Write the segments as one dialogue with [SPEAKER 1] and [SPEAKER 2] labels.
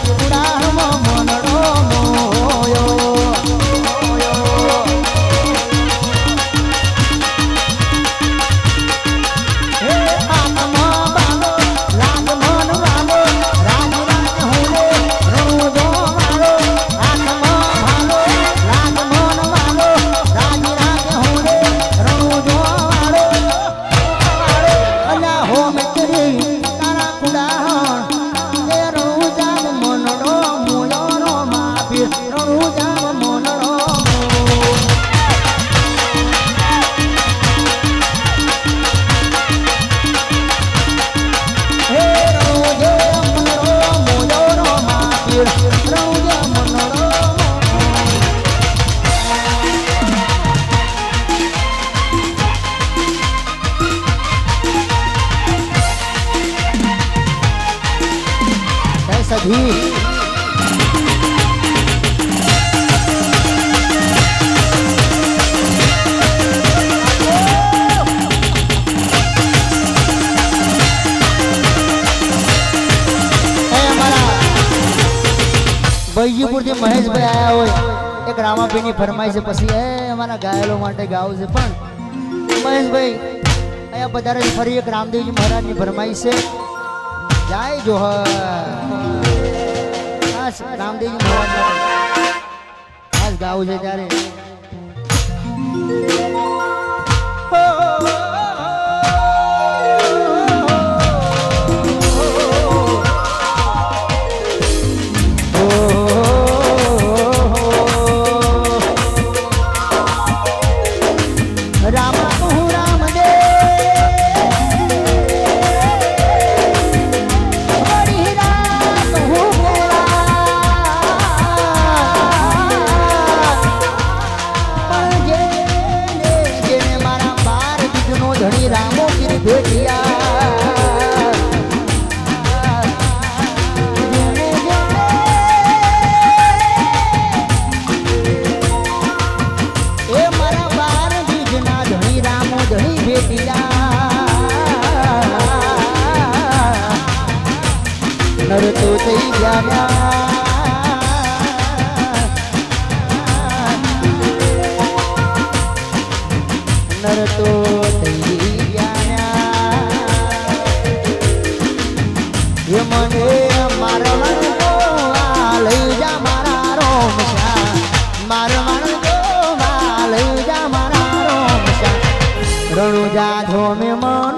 [SPEAKER 1] પુરાણમાં મોનડો મોયો બૈયુપુરથી મહેશભાઈ આયા હોય એક રામાભાઈની ફરમાઈ છે પછી અમારા ઘાયલો માટે ગાવું છે પણ મહેશભાઈ અહીંયા પધારે ફરી એક રામદેવજી મહારાજની ફરમાઈ છે જય જોહર ખાસ રામદેવજી મહારાજ ખાસ ગાવું છે ત્યારે નર તો થઈ ગયા નર તો થઈ ગયા મને મારવા લઈ જા મારા રોમશા મારવા લઈ જા મારા રોમશા રણુજા ધોમે મન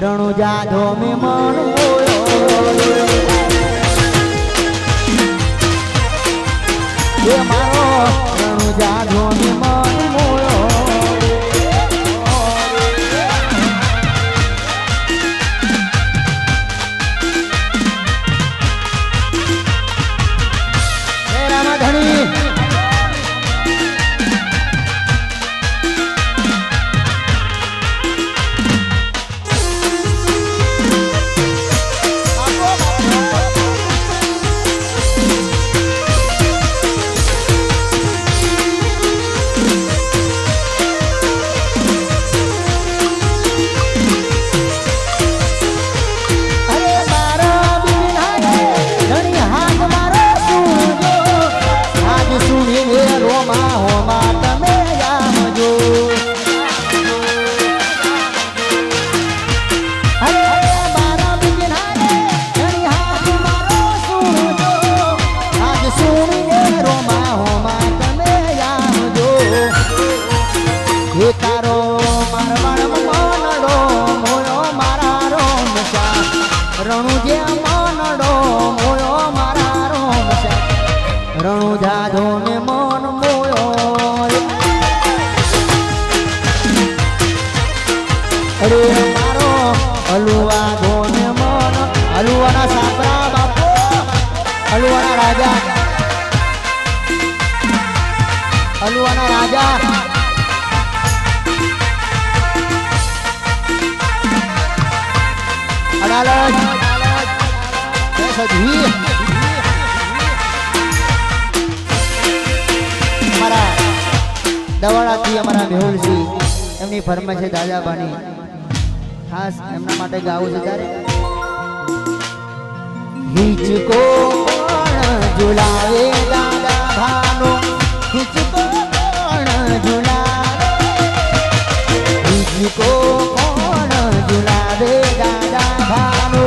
[SPEAKER 1] રણુજા ધોમે મન એ મારો રણુજા ધોમે મન મોયો રામાધણી રણુજા ધોમે મન મોયો અરે મારો હલુવા ધોમે મન હલુવાના સાપરા બાપો હલુવાના રાજા હલુવાના રાજા અડાલજ સજી દવાડાથી અમારા મેહુલજી એમની ફરમાઈશ છે દાદાબાની ખાસ એમના માટે ગાવું છે ત્યારે હિચકો પણ ઝુલાવે દાદા ભાનો હિચકો પણ ઝુલાવે હિચકો પણ ઝુલાવે દાદા ભાનો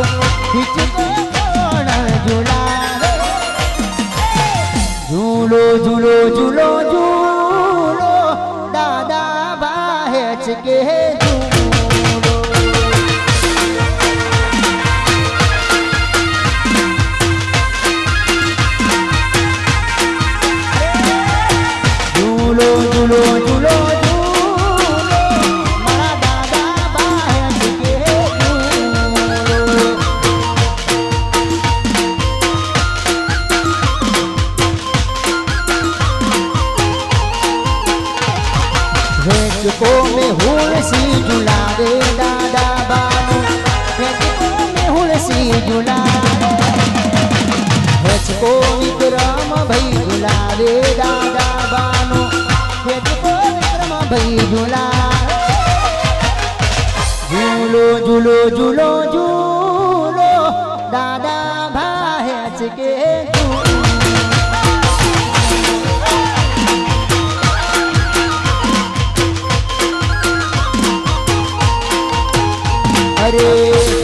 [SPEAKER 1] હિચકો પણ ઝુલાવે ઝૂલો ઝૂલો ઝૂલો ઝૂલો દાદા બાહેચ કે ઝૂલો ઝૂલો ઝૂલો મારા દાદા બાહેચ કે ઝૂલો ઝૂલો દાદા ભાઈ કે અરે